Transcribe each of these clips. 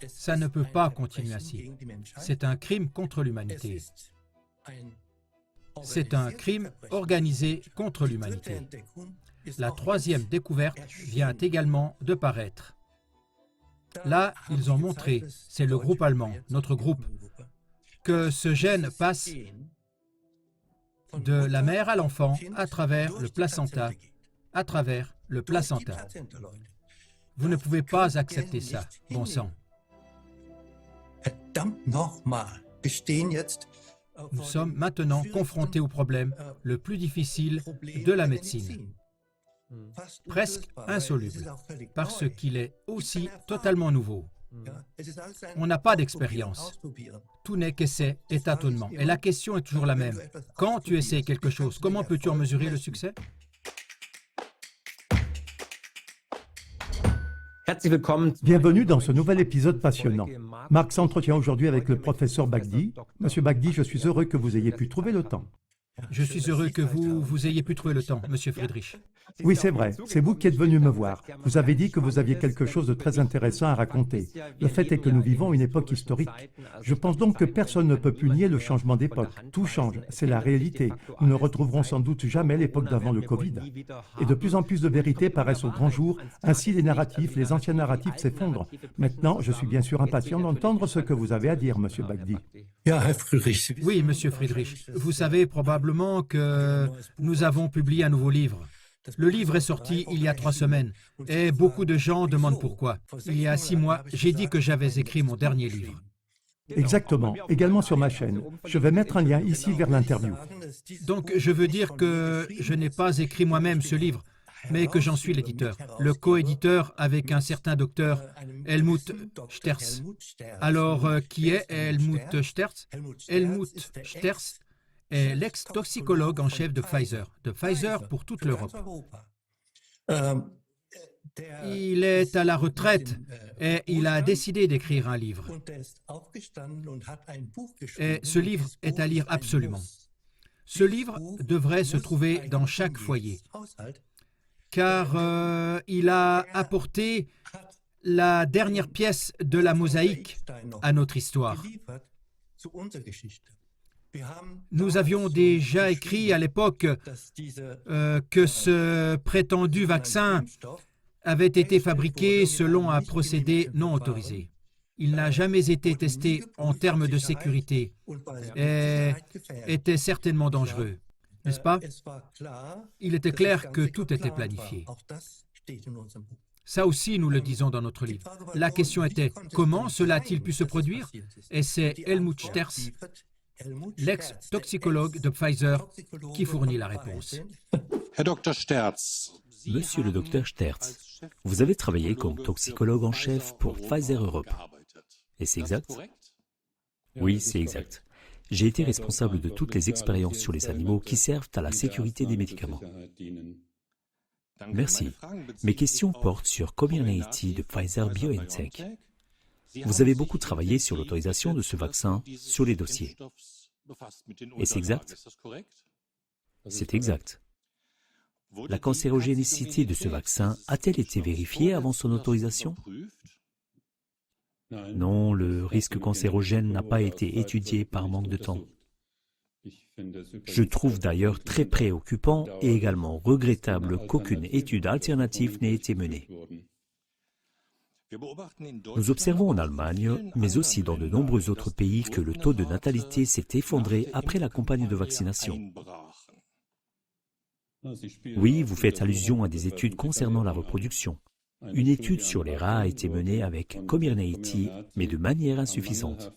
Ça ne peut pas continuer ainsi. C'est un crime contre l'humanité. C'est un crime organisé contre l'humanité. La troisième découverte vient également de paraître. Là, ils ont montré, c'est le groupe allemand, notre groupe, que ce gène passe de la mère à l'enfant à travers le placenta, Vous ne pouvez pas accepter ça, bon sang. Nous sommes maintenant confrontés au problème le plus difficile de la médecine, presque insoluble, parce qu'il est aussi totalement nouveau. On n'a pas d'expérience. Tout n'est qu'essai et tâtonnement. Et la question est toujours la même. Quand tu essaies quelque chose, comment peux-tu en mesurer le succès? Bienvenue dans ce nouvel épisode passionnant. Marc s'entretient aujourd'hui avec le professeur Bagdi. Monsieur Bagdi, je suis heureux que vous ayez pu trouver le temps. Je suis heureux que vous ayez pu trouver le temps, Monsieur Friedrich. Oui, c'est vrai. C'est vous qui êtes venu me voir. Vous avez dit que vous aviez quelque chose de très intéressant à raconter. Le fait est que nous vivons une époque historique. Je pense donc que personne ne peut plus nier le changement d'époque. Tout change, c'est la réalité. Nous ne retrouverons sans doute jamais l'époque d'avant le Covid. Et de plus en plus de vérités paraissent au grand jour. Ainsi, les anciens narratifs s'effondrent. Maintenant, je suis bien sûr impatient d'entendre ce que vous avez à dire, Monsieur Bagdi. Oui, Monsieur Friedrich. Vous savez probablement que nous avons publié un nouveau livre. Le livre est sorti il y a 3 semaines et beaucoup de gens demandent pourquoi. Il y a 6 mois, j'ai dit que j'avais écrit mon dernier livre. Exactement, également sur ma chaîne. Je vais mettre un lien ici vers l'interview. Donc, je veux dire que je n'ai pas écrit moi-même ce livre, mais que j'en suis l'éditeur, le co-éditeur avec un certain docteur Helmut Sterz. Alors, qui est Helmut Sterz? Helmut Sterz est l'ex-toxicologue en chef de Pfizer pour toute l'Europe. Il est à la retraite et il a décidé d'écrire un livre. Et ce livre est à lire absolument. Ce livre devrait se trouver dans chaque foyer, car il a apporté la dernière pièce de la mosaïque à notre histoire. Nous avions déjà écrit à l'époque que ce prétendu vaccin avait été fabriqué selon un procédé non autorisé. Il n'a jamais été testé en termes de sécurité et était certainement dangereux, n'est-ce pas? Il était clair que tout était planifié. Ça aussi, nous le disons dans notre livre. La question était, comment cela a-t-il pu se produire? Et c'est Helmut Sterz, l'ex-toxicologue de Pfizer, qui fournit la réponse. Monsieur le docteur Sterz, vous avez travaillé comme toxicologue en chef pour Pfizer Europe. Et c'est exact? Oui, c'est exact. J'ai été responsable de toutes les expériences sur les animaux qui servent à la sécurité des médicaments. Merci. Mes questions portent sur Comirnaty de Pfizer BioNTech. Vous avez beaucoup travaillé sur l'autorisation de ce vaccin sur les dossiers. Et c'est exact? C'est exact. La cancérogénicité de ce vaccin a-t-elle été vérifiée avant son autorisation? Non, le risque cancérogène n'a pas été étudié par manque de temps. Je trouve d'ailleurs très préoccupant et également regrettable qu'aucune étude alternative n'ait été menée. Nous observons en Allemagne, mais aussi dans de nombreux autres pays, que le taux de natalité s'est effondré après la campagne de vaccination. Oui, vous faites allusion à des études concernant la reproduction. Une étude sur les rats a été menée avec Comirnaty, mais de manière insuffisante.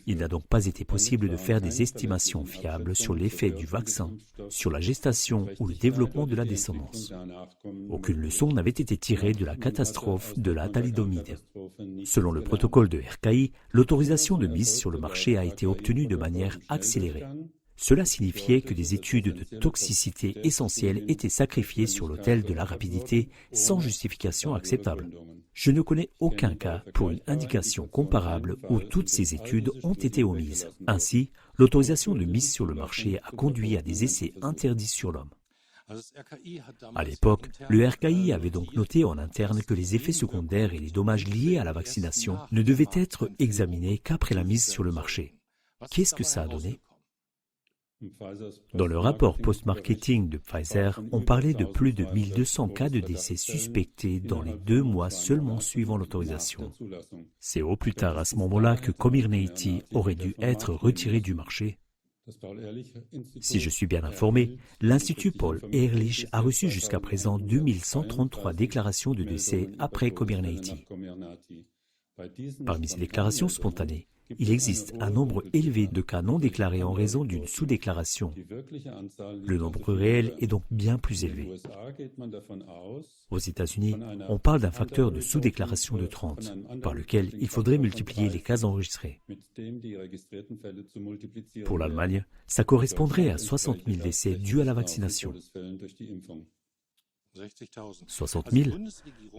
Il n'a donc pas été possible de faire des estimations fiables sur l'effet du vaccin, sur la gestation ou le développement de la descendance. Aucune leçon n'avait été tirée de la catastrophe de la thalidomide. Selon le protocole de RKI, l'autorisation de mise sur le marché a été obtenue de manière accélérée. Cela signifiait que des études de toxicité essentielles étaient sacrifiées sur l'autel de la rapidité sans justification acceptable. Je ne connais aucun cas pour une indication comparable où toutes ces études ont été omises. Ainsi, l'autorisation de mise sur le marché a conduit à des essais interdits sur l'homme. À l'époque, le RKI avait donc noté en interne que les effets secondaires et les dommages liés à la vaccination ne devaient être examinés qu'après la mise sur le marché. Qu'est-ce que ça a donné? Dans le rapport post-marketing de Pfizer, on parlait de plus de 1200 cas de décès suspectés dans les 2 mois seulement suivant l'autorisation. C'est au plus tard à ce moment-là que Comirnaty aurait dû être retiré du marché. Si je suis bien informé, l'Institut Paul Ehrlich a reçu jusqu'à présent 2133 déclarations de décès après Comirnaty. Parmi ces déclarations spontanées, il existe un nombre élevé de cas non déclarés en raison d'une sous-déclaration. Le nombre réel est donc bien plus élevé. Aux États-Unis, on parle d'un facteur de sous-déclaration de 30, par lequel il faudrait multiplier les cas enregistrés. Pour l'Allemagne, ça correspondrait à 60 000 décès dus à la vaccination. 60 000.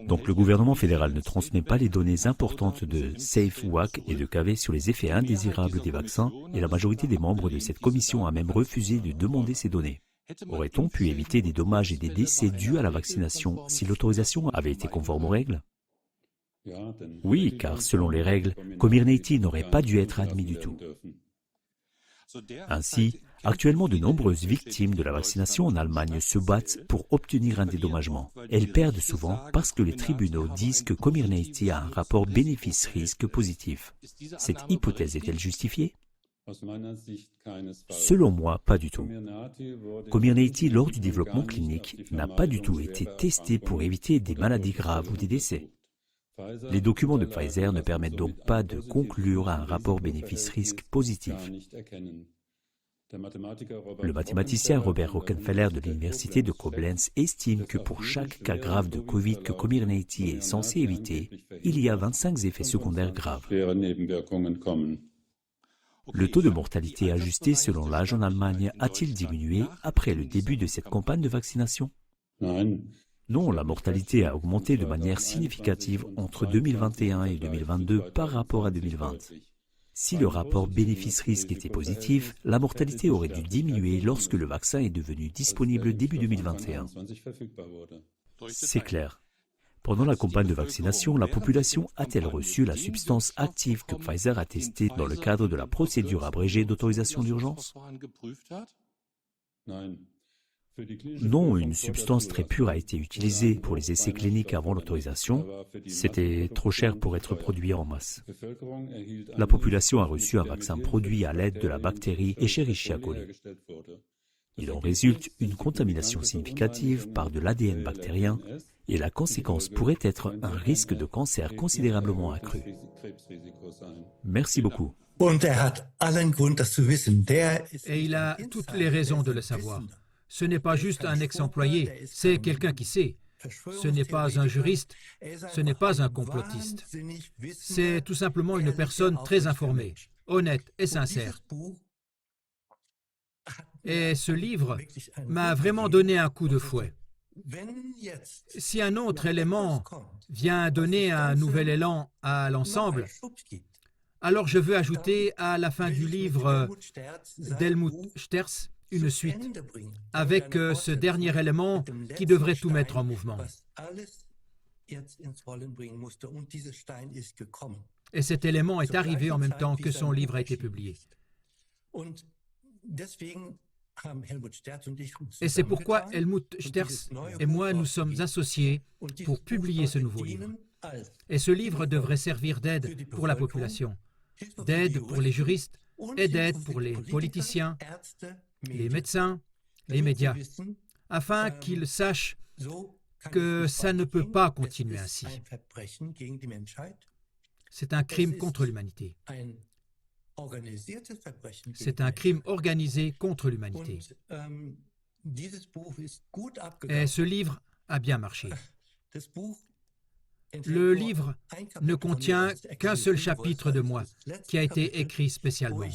Donc le gouvernement fédéral ne transmet pas les données importantes de SafeWac et de KV sur les effets indésirables des vaccins et la majorité des membres de cette commission a même refusé de demander ces données. Aurait-on pu éviter des dommages et des décès dus à la vaccination si l'autorisation avait été conforme aux règles? Oui, car selon les règles, Comirnaty n'aurait pas dû être admis du tout. Ainsi, actuellement de nombreuses victimes de la vaccination en Allemagne se battent pour obtenir un dédommagement. Elles perdent souvent parce que les tribunaux disent que Comirnaty a un rapport bénéfice-risque positif. Cette hypothèse est-elle justifiée? Selon moi, pas du tout. Comirnaty, lors du développement clinique, n'a pas du tout été testé pour éviter des maladies graves ou des décès. Les documents de Pfizer ne permettent donc pas de conclure à un rapport bénéfice-risque positif. Le mathématicien Robert Rockefeller de l'université de Koblenz estime que pour chaque cas grave de Covid que Comirnaty est censé éviter, il y a 25 effets secondaires graves. Le taux de mortalité ajusté selon l'âge en Allemagne a-t-il diminué après le début de cette campagne de vaccination? Non, la mortalité a augmenté de manière significative entre 2021 et 2022 par rapport à 2020. Si le rapport bénéfice-risque était positif, la mortalité aurait dû diminuer lorsque le vaccin est devenu disponible début 2021. C'est clair. Pendant la campagne de vaccination, la population a-t-elle reçu la substance active que Pfizer a testée dans le cadre de la procédure abrégée d'autorisation d'urgence? Non, une substance très pure a été utilisée pour les essais cliniques avant l'autorisation. C'était trop cher pour être produit en masse. La population a reçu un vaccin produit à l'aide de la bactérie Escherichia coli. Il en résulte une contamination significative par de l'ADN bactérien et la conséquence pourrait être un risque de cancer considérablement accru. Merci beaucoup. Et il a toutes les raisons de le savoir. Ce n'est pas juste un ex-employé, c'est quelqu'un qui sait. Ce n'est pas un juriste, ce n'est pas un complotiste. C'est tout simplement une personne très informée, honnête et sincère. Et ce livre m'a vraiment donné un coup de fouet. Si un autre élément vient donner un nouvel élan à l'ensemble, alors je veux ajouter à la fin du livre d'Helmut Sterz une suite, avec ce dernier élément qui devrait tout mettre en mouvement. Et cet élément est arrivé en même temps que son livre a été publié. Et c'est pourquoi Helmut Sterz et moi nous sommes associés pour publier ce nouveau livre. Et ce livre devrait servir d'aide pour la population, d'aide pour les juristes et d'aide pour les politiciens, les médecins, les médias, afin qu'ils sachent que ça ne peut pas continuer ainsi. C'est un crime contre l'humanité. C'est un crime organisé contre l'humanité. Et ce livre a bien marché. Le livre ne contient qu'un seul chapitre de moi, qui a été écrit spécialement.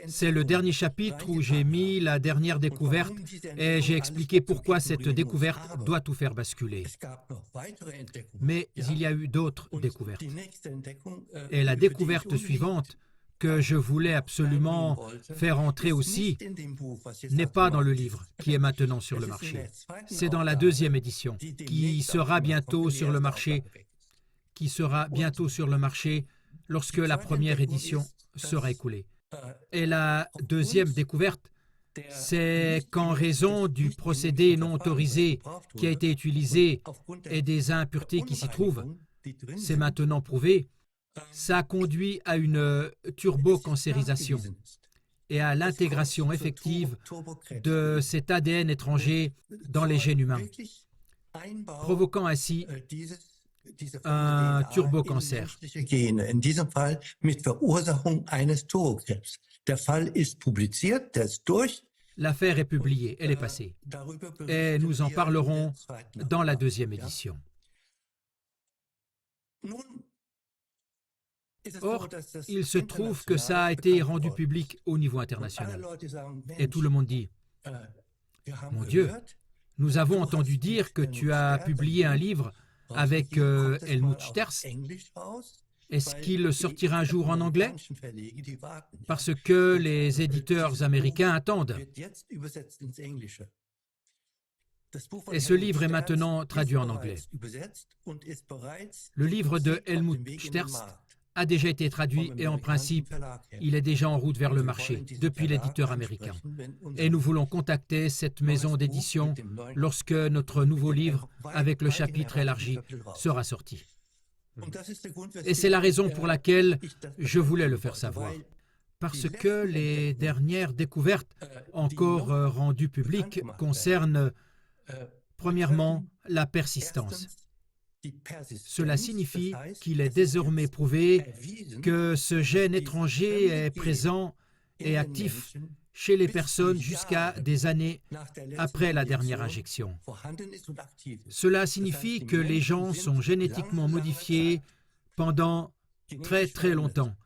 C'est le dernier chapitre où j'ai mis la dernière découverte et j'ai expliqué pourquoi cette découverte doit tout faire basculer. Mais il y a eu d'autres découvertes. Et la découverte suivante que je voulais absolument faire entrer aussi n'est pas dans le livre qui est maintenant sur le marché. C'est dans la deuxième édition qui sera bientôt sur le marché, lorsque la première édition sera écoulée. Et la deuxième découverte, c'est qu'en raison du procédé non autorisé qui a été utilisé et des impuretés qui s'y trouvent, c'est maintenant prouvé, ça conduit à une turbocancérisation et à l'intégration effective de cet ADN étranger dans les gènes humains, provoquant ainsi un turbocancer. L'affaire est publiée, elle est passée. Et nous en parlerons dans la deuxième édition. Or, il se trouve que ça a été rendu public au niveau international. Et tout le monde dit, « Mon Dieu, nous avons entendu dire que tu as publié un livre avec Helmut Sterz. Est-ce qu'il sortira un jour en anglais? Parce que les éditeurs américains attendent. Et ce livre est maintenant traduit en anglais. Le livre de Helmut Sterz a déjà été traduit et en principe, il est déjà en route vers le marché depuis l'éditeur américain. Et nous voulons contacter cette maison d'édition lorsque notre nouveau livre, avec le chapitre élargi, sera sorti. Et c'est la raison pour laquelle je voulais le faire savoir. Parce que les dernières découvertes encore rendues publiques concernent, premièrement, la persistance. Cela signifie qu'il est désormais prouvé que ce gène étranger est présent et actif chez les personnes jusqu'à des années après la dernière injection. Cela signifie que les gens sont génétiquement modifiés pendant très très longtemps,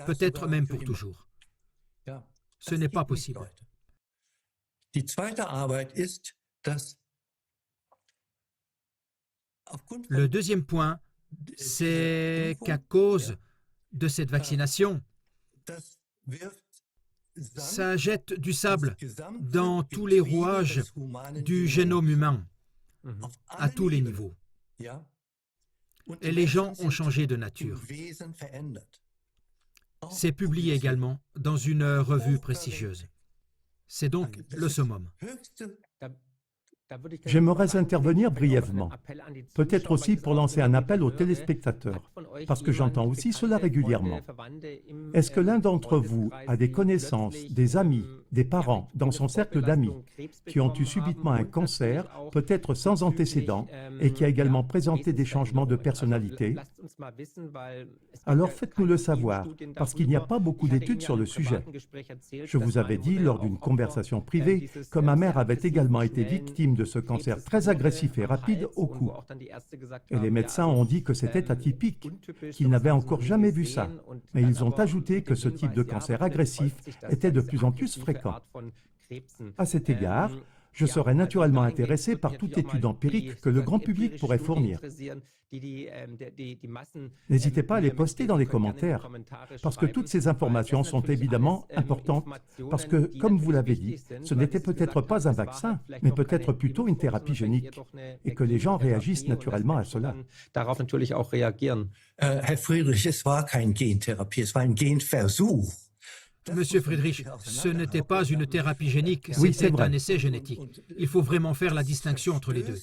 peut-être même pour toujours. Ce n'est pas possible. Le deuxième point, c'est qu'à cause de cette vaccination, ça jette du sable dans tous les rouages du génome humain, à tous les niveaux. Et les gens ont changé de nature. C'est publié également dans une revue prestigieuse. C'est donc le summum. J'aimerais intervenir brièvement, peut-être aussi pour lancer un appel aux téléspectateurs, parce que j'entends aussi cela régulièrement. Est-ce que l'un d'entre vous a des connaissances, des amis, des parents dans son cercle d'amis qui ont eu subitement un cancer, peut-être sans antécédent, et qui a également présenté des changements de personnalité? Alors faites-nous le savoir, parce qu'il n'y a pas beaucoup d'études sur le sujet. Je vous avais dit lors d'une conversation privée que ma mère avait également été victime de ce cancer très agressif et rapide au cou. Et les médecins ont dit que c'était atypique, qu'ils n'avaient encore jamais vu ça. Mais ils ont ajouté que ce type de cancer agressif était de plus en plus fréquent. À cet égard, je serais naturellement intéressé par toute étude empirique que le grand public pourrait fournir. N'hésitez pas à les poster dans les commentaires, parce que toutes ces informations sont évidemment importantes, parce que, comme vous l'avez dit, ce n'était peut-être pas un vaccin, mais peut-être plutôt une thérapie génique, et que les gens réagissent naturellement à cela. Herr Friedrich, es war keine Gentherapie, es war ein Genversuch. Monsieur Friedrich, ce n'était pas une thérapie génique, c'était un essai génétique. Il faut vraiment faire la distinction entre les deux.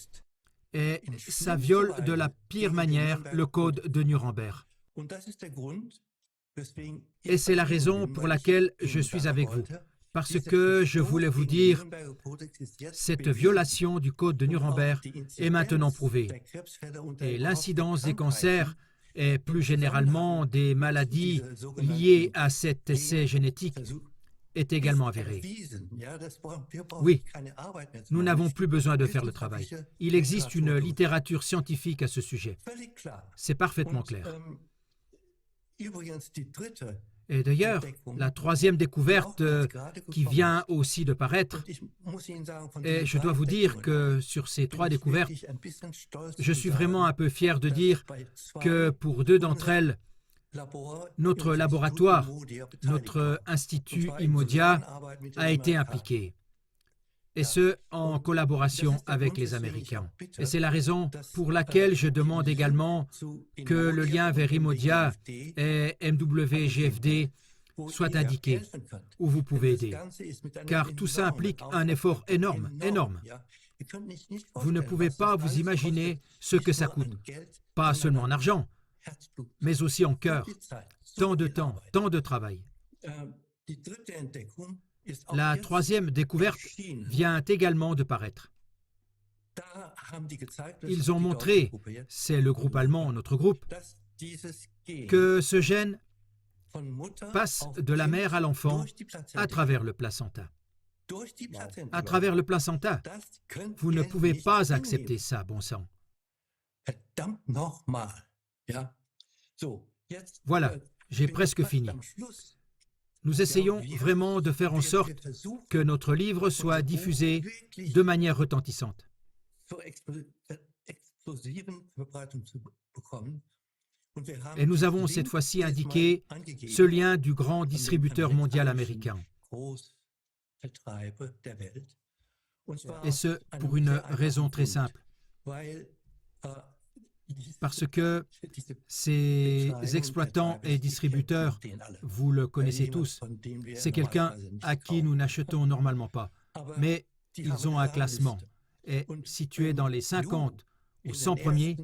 Et ça viole de la pire manière le code de Nuremberg. Et c'est la raison pour laquelle je suis avec vous. Parce que je voulais vous dire, cette violation du code de Nuremberg est maintenant prouvée. Et l'incidence des cancers et plus généralement des maladies liées à cet essai génétique est également avérée. Oui, nous n'avons plus besoin de faire le travail. Il existe une littérature scientifique à ce sujet. C'est parfaitement clair. Et d'ailleurs, la troisième découverte qui vient aussi de paraître, et je dois vous dire que sur ces trois découvertes, je suis vraiment un peu fier de dire que pour deux d'entre elles, Notre laboratoire, notre institut Imodia a été impliqué, et ce, en collaboration avec les Américains. Et c'est la raison pour laquelle je demande également que le lien vers Imodia et MWGFD soit indiqué, où vous pouvez aider. Car tout ça implique un effort énorme, énorme. Vous ne pouvez pas vous imaginer ce que ça coûte. Pas seulement en argent, mais aussi en cœur. Tant de temps, tant de travail. La troisième découverte vient également de paraître. Ils ont montré, c'est le groupe allemand, notre groupe, que ce gène passe de la mère à l'enfant à travers le placenta. À travers le placenta. Vous ne pouvez pas accepter ça, bon sang. Voilà, j'ai presque fini. Nous essayons vraiment de faire en sorte que notre livre soit diffusé de manière retentissante. Et nous avons cette fois-ci indiqué ce lien du grand distributeur mondial américain. Et ce, pour une raison très simple. Parce que ces exploitants et distributeurs, vous le connaissez tous, c'est quelqu'un à qui nous n'achetons normalement pas. Mais ils ont un classement. Et situé dans les 50 ou 100 premiers,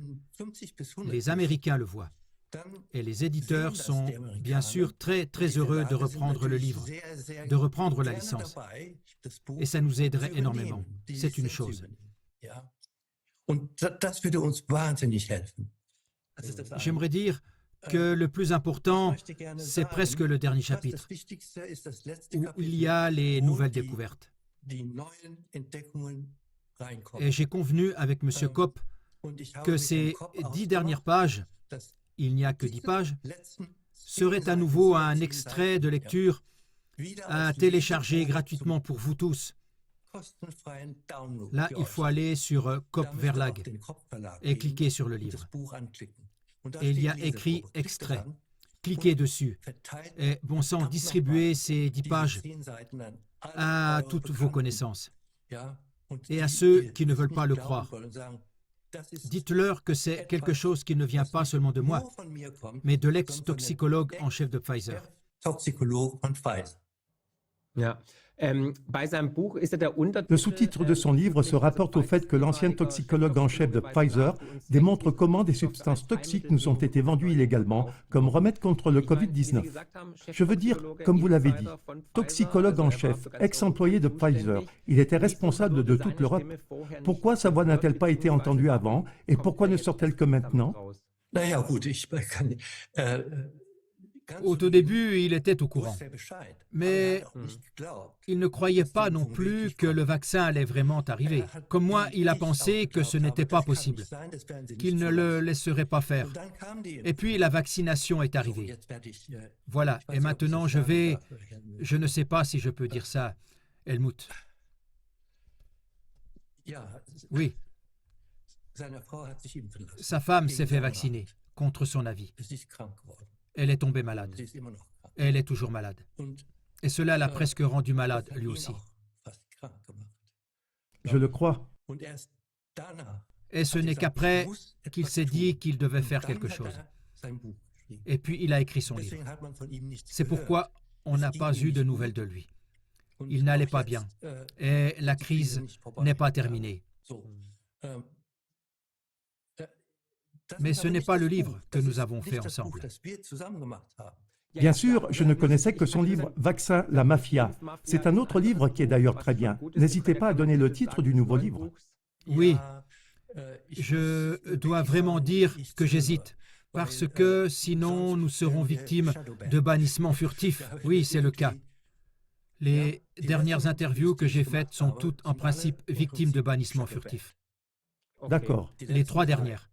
les Américains le voient. Et les éditeurs sont bien sûr très très heureux de reprendre le livre, de reprendre la licence. Et ça nous aiderait énormément. C'est une chose. J'aimerais dire que le plus important, c'est presque le dernier chapitre, où il y a les nouvelles découvertes. Et j'ai convenu avec M. Kopp que ces 10 dernières pages, il n'y a que 10 pages, seraient à nouveau un extrait de lecture à télécharger gratuitement pour vous tous. Là, il faut aller sur Kopp Verlag et cliquer sur le livre. Et il y a écrit « Extrait ». Cliquez dessus. Et bon sang, distribuez ces 10 pages à toutes vos connaissances et à ceux qui ne veulent pas le croire. Dites-leur que c'est quelque chose qui ne vient pas seulement de moi, mais de l'ex-toxicologue en chef de Pfizer. Le sous-titre de son livre se rapporte au fait que l'ancien toxicologue en chef de Pfizer démontre comment des substances toxiques nous ont été vendues illégalement comme remède contre le Covid-19. Je veux dire, comme vous l'avez dit, toxicologue en chef, ex-employé de Pfizer, il était responsable de toute l'Europe. Pourquoi sa voix n'a-t-elle pas été entendue avant et pourquoi ne sort-elle que maintenant? Au tout début, il était au courant, mais il ne croyait pas non plus que le vaccin allait vraiment arriver. Comme moi, il a pensé que ce n'était pas possible, qu'il ne le laisserait pas faire. Et puis la vaccination est arrivée. Voilà, et maintenant je ne sais pas si je peux dire ça, Helmut. Oui, sa femme s'est fait vacciner, contre son avis. Elle est tombée malade. Elle est toujours malade. Et cela l'a presque rendu malade, lui aussi. Je le crois. Et ce n'est qu'après qu'il s'est dit qu'il devait faire quelque chose. Et puis il a écrit son livre. C'est pourquoi on n'a pas eu de nouvelles de lui. Il n'allait pas bien. Et la crise n'est pas terminée. Mais ce n'est pas le livre que nous avons fait ensemble. Bien sûr, je ne connaissais que son livre « Vaccin, la mafia ». C'est un autre livre qui est d'ailleurs très bien. N'hésitez pas à donner le titre du nouveau livre. Oui, je dois vraiment dire que j'hésite, parce que sinon nous serons victimes de bannissement furtif. Oui, c'est le cas. Les dernières interviews que j'ai faites sont toutes en principe victimes de bannissement furtif. D'accord. Les 3 dernières.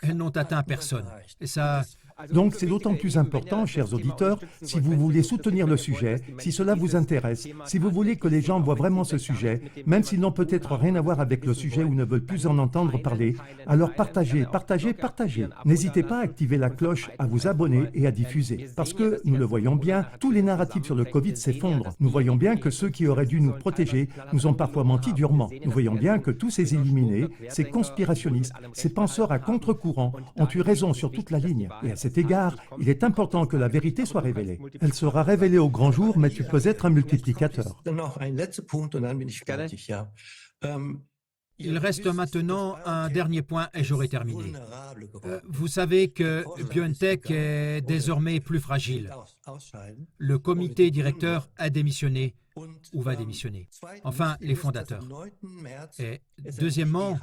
elles n'ont atteint personne. Et ça, Donc c'est d'autant plus important, chers auditeurs, si vous voulez soutenir le sujet, si cela vous intéresse, si vous voulez que les gens voient vraiment ce sujet, même s'ils n'ont peut-être rien à voir avec le sujet ou ne veulent plus en entendre parler, alors partagez, partagez, partagez. N'hésitez pas à activer la cloche, à vous abonner et à diffuser. Parce que, nous le voyons bien, tous les narratifs sur le Covid s'effondrent. Nous voyons bien que ceux qui auraient dû nous protéger nous ont parfois menti durement. Nous voyons bien que tous ces illuminés, ces conspirationnistes, ces penseurs à contre-courant ont eu raison sur toute la ligne. Et à cet égard, il est important que la vérité soit révélée. Elle sera révélée au grand jour, mais tu peux être un multiplicateur. Noch ein letzter Punkt und dann bin ich fertig, ja. il reste maintenant un dernier point et j'aurai terminé. Vous savez que BioNTech est désormais plus fragile. Le comité directeur a démissionné ou va démissionner. Enfin, les fondateurs. Et deuxièmement,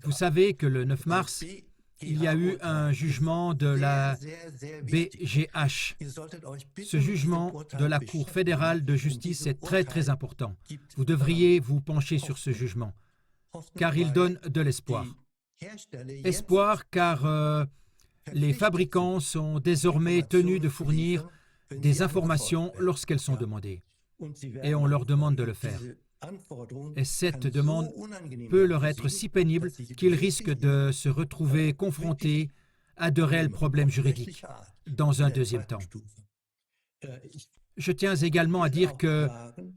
vous savez que le 9 mars, il y a eu un jugement de la BGH. Ce jugement de la Cour fédérale de justice est très très important. Vous devriez vous pencher sur ce jugement, car il donne de l'espoir. Espoir car les fabricants sont désormais tenus de fournir des informations lorsqu'elles sont demandées, et on leur demande de le faire. Et cette demande peut leur être si pénible qu'ils risquent de se retrouver confrontés à de réels problèmes juridiques dans un deuxième temps. Je tiens également à dire que,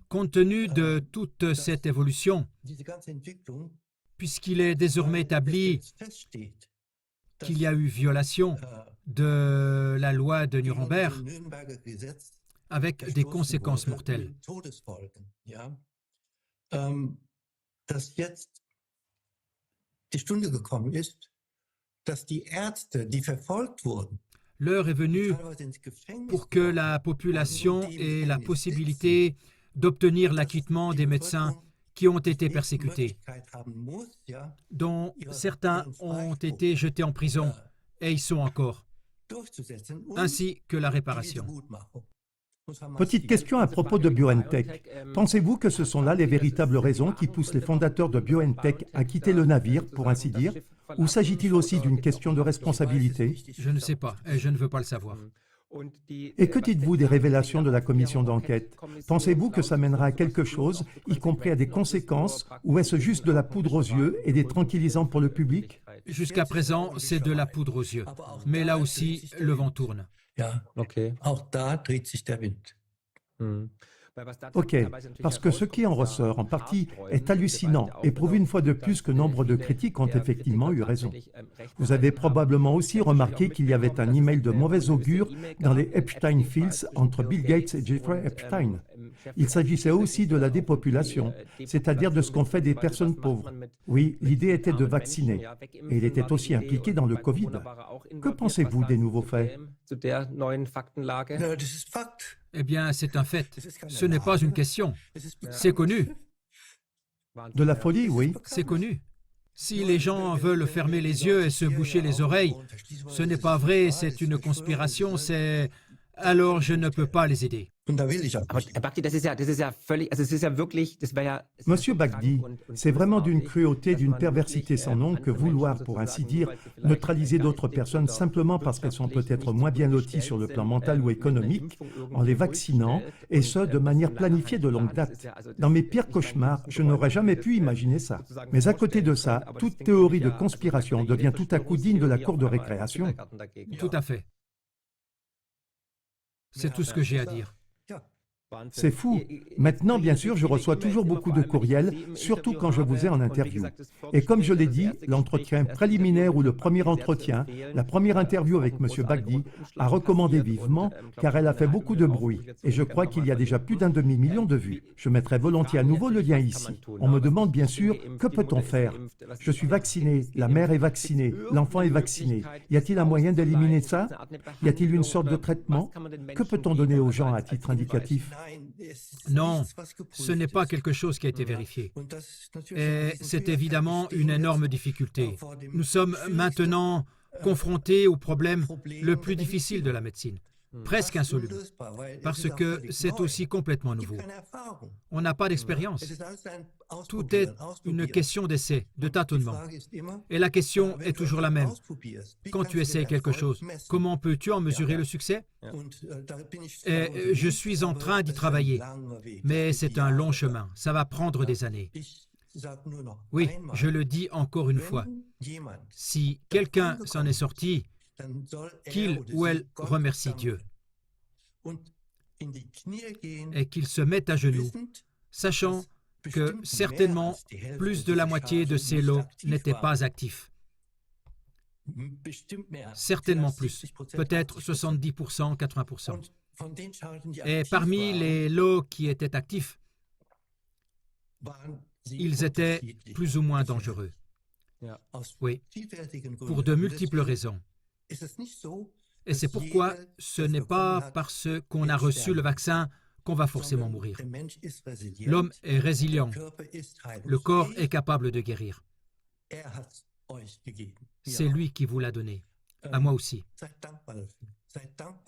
compte tenu de toute cette évolution, puisqu'il est désormais établi qu'il y a eu violation de la loi de Nuremberg avec des conséquences mortelles, dass jetzt die Stunde gekommen ist, dass die Ärzte, die verfolgt wurden, l'heure est venue pour que la population ait la possibilité d'obtenir l'acquittement des médecins qui ont été persécutés, dont certains ont été jetés en prison et y sont encore, ainsi que la réparation. Petite question à propos de BioNTech. Pensez-vous que ce sont là les véritables raisons qui poussent les fondateurs de BioNTech à quitter le navire, pour ainsi dire? Ou s'agit-il aussi d'une question de responsabilité? Je ne sais pas, et je ne veux pas le savoir. Et que dites-vous des révélations de la commission d'enquête? Pensez-vous que ça mènera à quelque chose, y compris à des conséquences, ou est-ce juste de la poudre aux yeux et des tranquillisants pour le public? Jusqu'à présent, c'est de la poudre aux yeux. Mais là aussi, le vent tourne. Ja, okay. Auch da dreht sich der Wind. Ok, parce que ce qui en ressort en partie est hallucinant et prouve une fois de plus que nombre de critiques ont effectivement eu raison. Vous avez probablement aussi remarqué qu'il y avait un email de mauvais augure dans les Epstein Files entre Bill Gates et Jeffrey Epstein. Il s'agissait aussi de la dépopulation, c'est-à-dire de ce qu'on fait des personnes pauvres. Oui, l'idée était de vacciner, et il était aussi impliqué dans le Covid. Que pensez-vous des nouveaux faits? Ja, das ist Fakt. Eh bien, c'est un fait. Ce n'est pas une question. C'est connu. De la folie, oui. C'est connu. Si les gens veulent fermer les yeux et se boucher les oreilles, ce n'est pas vrai, c'est une conspiration, c'est... Alors je ne peux pas les aider. Und da will ich auch Aber nicht. Herr Bakti, das ist ja völlig, also es ist ja wirklich, das wäre ja... Monsieur Bagdi, c'est vraiment d'une cruauté, d'une perversité sans nom que vouloir, pour ainsi dire, neutraliser d'autres personnes simplement parce qu'elles sont peut-être moins bien loties sur le plan mental ou économique, en les vaccinant, et ce, de manière planifiée de longue date. Dans mes pires cauchemars, je n'aurais jamais pu imaginer ça. Mais à côté de ça, toute théorie de conspiration devient tout à coup digne de la cour de récréation. Tout à fait. C'est tout ce que j'ai à dire. C'est fou. Maintenant, bien sûr, je reçois toujours beaucoup de courriels, surtout quand je vous ai en interview. Et comme je l'ai dit, l'entretien préliminaire ou le premier entretien, la première interview avec M. Bagdi, a recommandé vivement, car elle a fait beaucoup de bruit. Et je crois qu'il y a déjà plus d'un demi-million de vues. Je mettrai volontiers à nouveau le lien ici. On me demande bien sûr, que peut-on faire? Je suis vacciné, la mère est vaccinée, l'enfant est vacciné. Y a-t-il un moyen d'éliminer ça? Y a-t-il une sorte de traitement? Que peut-on donner aux gens à titre indicatif? Non, ce n'est pas quelque chose qui a été vérifié. Et c'est évidemment une énorme difficulté. Nous sommes maintenant confrontés au problème le plus difficile de la médecine. presque insoluble, parce que c'est aussi complètement nouveau. On n'a pas d'expérience. Tout est une question d'essai, de tâtonnement. Et la question est toujours la même. Quand tu essaies quelque chose, comment peux-tu en mesurer le succès? Et je suis en train d'y travailler, mais c'est un long chemin. Ça va prendre des années. Oui, je le dis encore une fois. Si quelqu'un s'en est sorti, qu'il ou elle remercie Dieu et qu'il se mette à genoux, sachant que certainement plus de la moitié de ces lots n'étaient pas actifs. Certainement plus, peut-être 70%, 80%. Et parmi les lots qui étaient actifs, ils étaient plus ou moins dangereux. Oui, pour de multiples raisons. Et c'est pourquoi ce n'est pas parce qu'on a reçu le vaccin qu'on va forcément mourir. L'homme est résilient. Le corps est capable de guérir. C'est lui qui vous l'a donné. À moi aussi.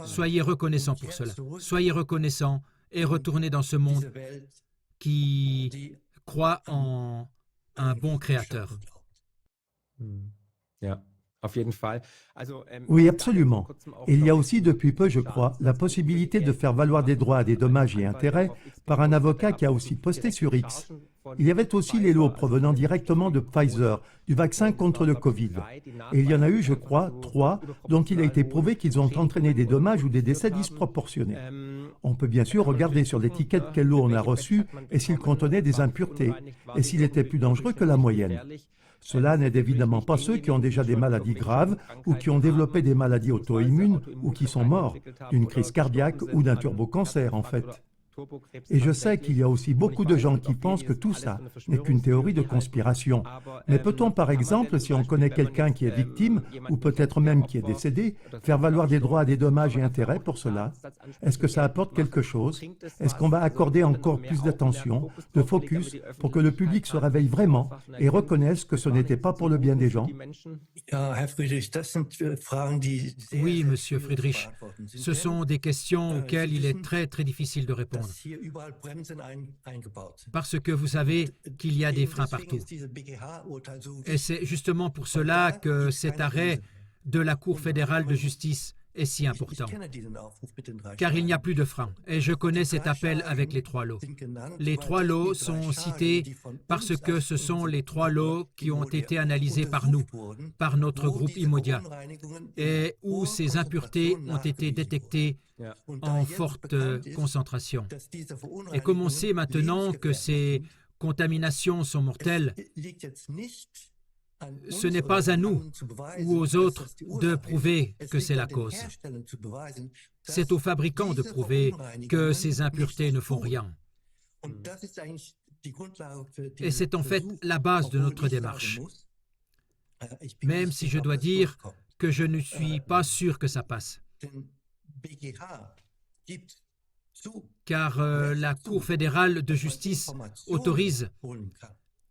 Soyez reconnaissants pour cela. Soyez reconnaissants et retournez dans ce monde qui croit en un bon créateur. Oui, absolument. Et il y a aussi depuis peu, je crois, la possibilité de faire valoir des droits à des dommages et intérêts par un avocat qui a aussi posté sur X. Il y avait aussi les lots provenant directement de Pfizer, du vaccin contre le Covid. Et il y en a eu, je crois, 3, dont il a été prouvé qu'ils ont entraîné des dommages ou des décès disproportionnés. On peut bien sûr regarder sur l'étiquette quel lot on a reçu et s'il contenait des impuretés, et s'il était plus dangereux que la moyenne. Cela n'aide évidemment pas ceux qui ont déjà des maladies graves ou qui ont développé des maladies auto-immunes ou qui sont morts d'une crise cardiaque ou d'un turbocancer en fait. Et je sais qu'il y a aussi beaucoup de gens qui pensent que tout ça n'est qu'une théorie de conspiration. Mais peut-on par exemple, si on connaît quelqu'un qui est victime, ou peut-être même qui est décédé, faire valoir des droits à des dommages et intérêts pour cela? Est-ce que ça apporte quelque chose? Est-ce qu'on va accorder encore plus d'attention, de focus, pour que le public se réveille vraiment et reconnaisse que ce n'était pas pour le bien des gens? Oui, Monsieur Friedrich, ce sont des questions auxquelles il est très très difficile de répondre. Parce que vous savez qu'il y a des freins partout. Et c'est justement pour cela que cet arrêt de la Cour fédérale de justice est si important. Car il n'y a plus de freins. Et je connais cet appel avec les 3 lots. Les 3 lots sont cités parce que ce sont les 3 lots qui ont été analysés par nous, par notre groupe Imodia, et où ces impuretés ont été détectées en forte concentration. Et comme on sait maintenant que ces contaminations sont mortelles, ce n'est pas à nous ou aux autres de prouver que c'est la cause. C'est aux fabricants de prouver que ces impuretés ne font rien. Et c'est en fait la base de notre démarche. Même si je dois dire que je ne suis pas sûr que ça passe. Car la Cour fédérale de justice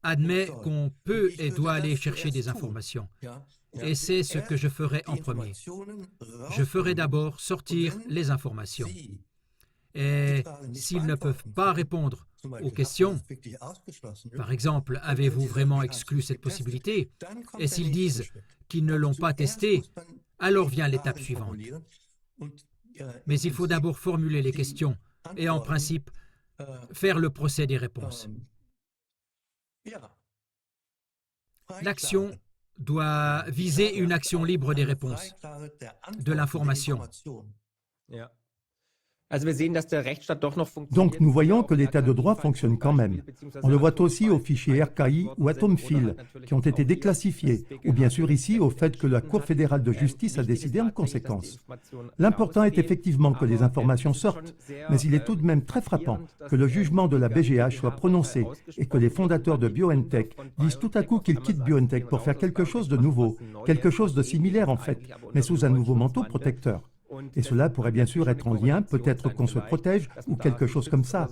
admet qu'on peut et doit aller chercher des informations. Et c'est ce que je ferai en premier. Je ferai d'abord sortir les informations. Et s'ils ne peuvent pas répondre aux questions, par exemple, avez-vous vraiment exclu cette possibilité? Et s'ils disent qu'ils ne l'ont pas testé, alors vient l'étape suivante. Mais il faut d'abord formuler les questions et en principe, faire le procès des réponses. L'action doit viser une action libre des réponses, de l'information. Donc nous voyons que l'état de droit fonctionne quand même. On le voit aussi aux fichiers RKI ou Atomfil qui ont été déclassifiés, ou bien sûr ici au fait que la Cour fédérale de justice a décidé en conséquence. L'important est effectivement que les informations sortent, mais il est tout de même très frappant que le jugement de la BGH soit prononcé et que les fondateurs de BioNTech disent tout à coup qu'ils quittent BioNTech pour faire quelque chose de nouveau, quelque chose de similaire en fait, mais sous un nouveau manteau protecteur. Et cela pourrait bien sûr être en lien, peut-être qu'on se protège ou quelque chose comme ça.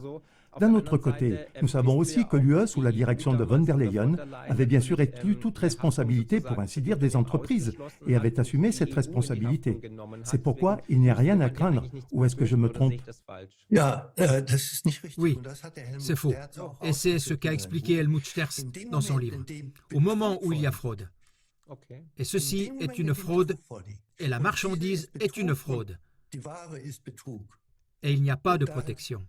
D'un autre côté, nous savons aussi que l'UE, sous la direction de von der Leyen, avait bien sûr exclu toute responsabilité, pour ainsi dire, des entreprises et avait assumé cette responsabilité. C'est pourquoi il n'y a rien à craindre. Ou est-ce que je me trompe? Oui, c'est faux. Et c'est ce qu'a expliqué Helmut Sterz dans son livre. Au moment où il y a fraude, et ceci est une fraude, et la marchandise est une fraude, et il n'y a pas de protection.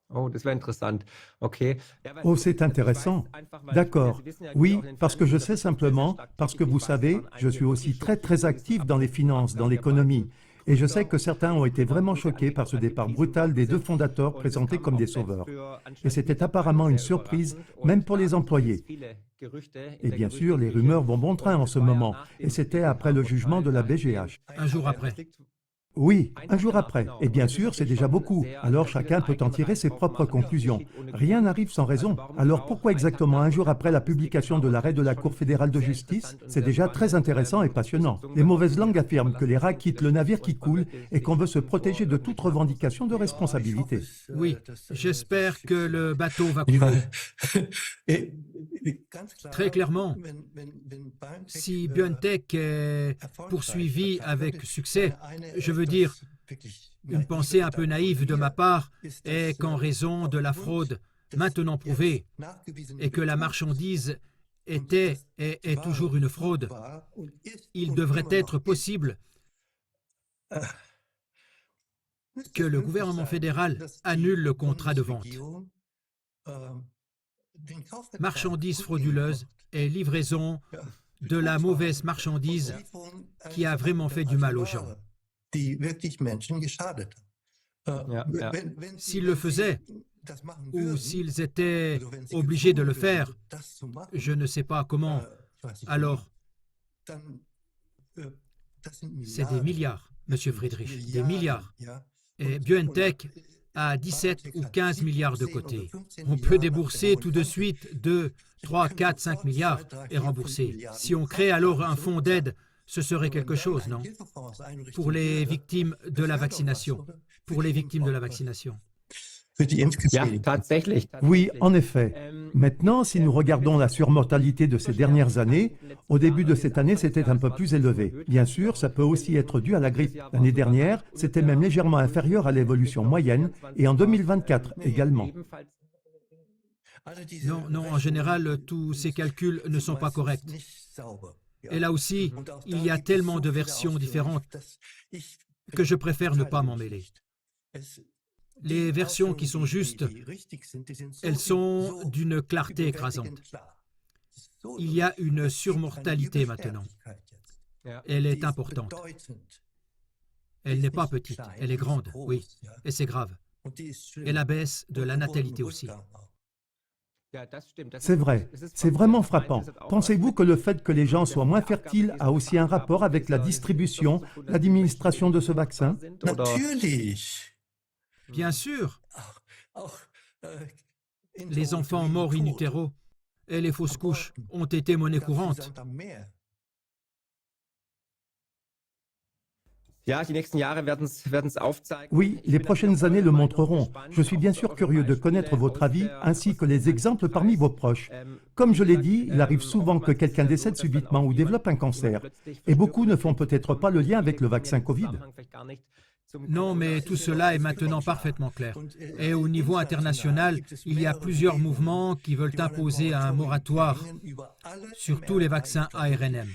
Oh, das wäre interessant. Okay. Oh, c'est intéressant. D'accord. Oui, parce que je sais simplement, parce que vous savez, je suis aussi très actif dans les finances, dans l'économie. Et je sais que certains ont été vraiment choqués par ce départ brutal des deux fondateurs présentés comme des sauveurs. Et c'était apparemment une surprise, même pour les employés. Et bien sûr, les rumeurs vont bon train en ce moment. Et c'était après le jugement de la BGH. Un jour après. Oui, un jour après. Et bien sûr, c'est déjà beaucoup. Alors chacun peut en tirer ses propres conclusions. Rien n'arrive sans raison. Alors pourquoi exactement un jour après la publication de l'arrêt de la Cour fédérale de justice? C'est déjà très intéressant et passionnant. Les mauvaises langues affirment que les rats quittent le navire qui coule et qu'on veut se protéger de toute revendication de responsabilité. Oui, j'espère que le bateau va couler. Très clairement, si BioNTech est poursuivi avec succès, je veux dire, une pensée un peu naïve de ma part est qu'en raison de la fraude maintenant prouvée et que la marchandise était et est toujours une fraude, il devrait être possible que le gouvernement fédéral annule le contrat de vente. Marchandise frauduleuse et livraison de la mauvaise marchandise qui a vraiment fait du mal aux gens. S'ils le faisaient, ou s'ils étaient obligés de le faire, je ne sais pas comment, alors c'est des milliards, Monsieur Friedrich, des milliards. Et BioNTech a 17 ou 15 milliards de côté. On peut débourser tout de suite 2, 3, 4, 5 milliards et rembourser. Si on crée alors un fonds d'aide, ce serait quelque chose, non? Pour les victimes de la vaccination. Pour les victimes de la vaccination. Ja, tatsächlich. Oui, en effet. Maintenant, si nous regardons la surmortalité de ces dernières années, au début de cette année, c'était un peu plus élevé. Bien sûr, ça peut aussi être dû à la grippe. L'année dernière, c'était même légèrement inférieur à l'évolution moyenne, et en 2024 également. Non, en général, tous ces calculs ne sont pas corrects. Et là aussi, il y a tellement de versions différentes que je préfère ne pas m'en mêler. Les versions qui sont justes, elles sont d'une clarté écrasante. Il y a une surmortalité maintenant. Elle est importante. Elle n'est pas petite, elle est grande, oui, et c'est grave. Et la baisse de la natalité aussi. C'est vrai, c'est vraiment frappant. Pensez-vous que le fait que les gens soient moins fertiles a aussi un rapport avec la distribution, l'administration de ce vaccin? Bien sûr, les enfants morts in utero et les fausses couches ont été monnaie courante. Oui, les prochaines années le montreront. Je suis bien sûr curieux de connaître votre avis ainsi que les exemples parmi vos proches. Comme je l'ai dit, il arrive souvent que quelqu'un décède subitement ou développe un cancer. Et beaucoup ne font peut-être pas le lien avec le vaccin Covid. Non, mais tout cela est maintenant parfaitement clair. Et au niveau international, il y a plusieurs mouvements qui veulent imposer un moratoire sur tous les vaccins ARNM.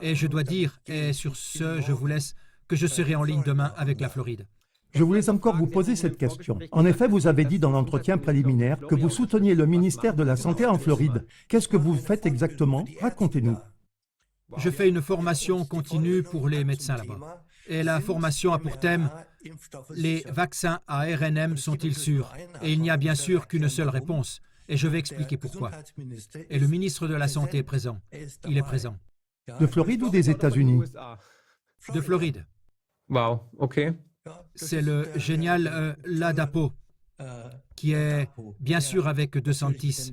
Et je dois dire, et sur ce, je vous laisse, que je serai en ligne demain avec la Floride. Je voulais encore vous poser cette question. En effet, vous avez dit dans l'entretien préliminaire que vous souteniez le ministère de la Santé en Floride. Qu'est-ce que vous faites exactement? Racontez-nous. Je fais une formation continue pour les médecins là-bas. Et la formation a pour thème « Les vaccins à ARNM sont-ils sûrs ?» Et il n'y a bien sûr qu'une seule réponse. Et je vais expliquer pourquoi. Et le ministre de la Santé est présent. Il est présent. De Floride ou des États-Unis? De Floride. Wow, ok. C'est le génial Ladapo, qui est bien sûr avec DeSantis.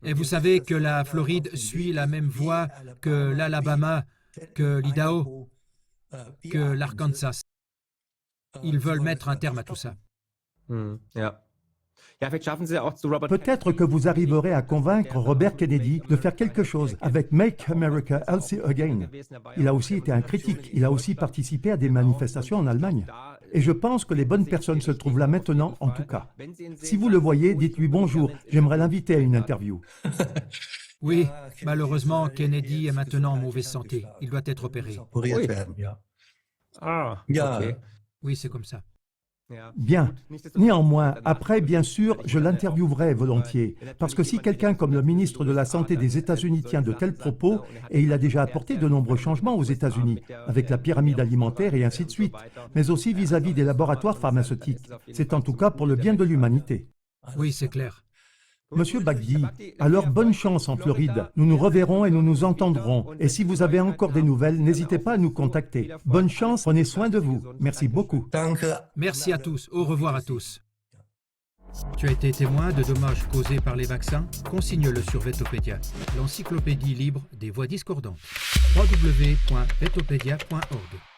Et vous savez que la Floride suit la même voie que l'Alabama, que l'Idaho, que l'Arkansas. Ils veulent mettre un terme à tout ça. Peut-être que vous arriverez à convaincre Robert Kennedy de faire quelque chose avec Make America Healthy Again. Il a aussi été un critique, il a aussi participé à des manifestations en Allemagne. Et je pense que les bonnes personnes se trouvent là maintenant, en tout cas. Si vous le voyez, dites-lui bonjour, j'aimerais l'inviter à une interview. Oui, malheureusement, Kennedy est maintenant en mauvaise santé. Il doit être opéré. Oui, c'est comme ça. Bien. Néanmoins, après, bien sûr, je l'interviewerai volontiers. Parce que si quelqu'un comme le ministre de la Santé des États-Unis tient de tels propos, et il a déjà apporté de nombreux changements aux États-Unis, avec la pyramide alimentaire et ainsi de suite, mais aussi vis-à-vis des laboratoires pharmaceutiques. C'est en tout cas pour le bien de l'humanité. Oui, c'est clair. Monsieur Bagdi, alors bonne chance en Floride. Nous nous reverrons et nous nous entendrons. Et si vous avez encore des nouvelles, n'hésitez pas à nous contacter. Bonne chance, prenez soin de vous. Merci beaucoup. Merci à tous. Au revoir à tous. Tu as été témoin de dommages causés par les vaccins? Consigne-le sur Vetopédia, l'encyclopédie libre des voix discordantes. www.vetopédia.org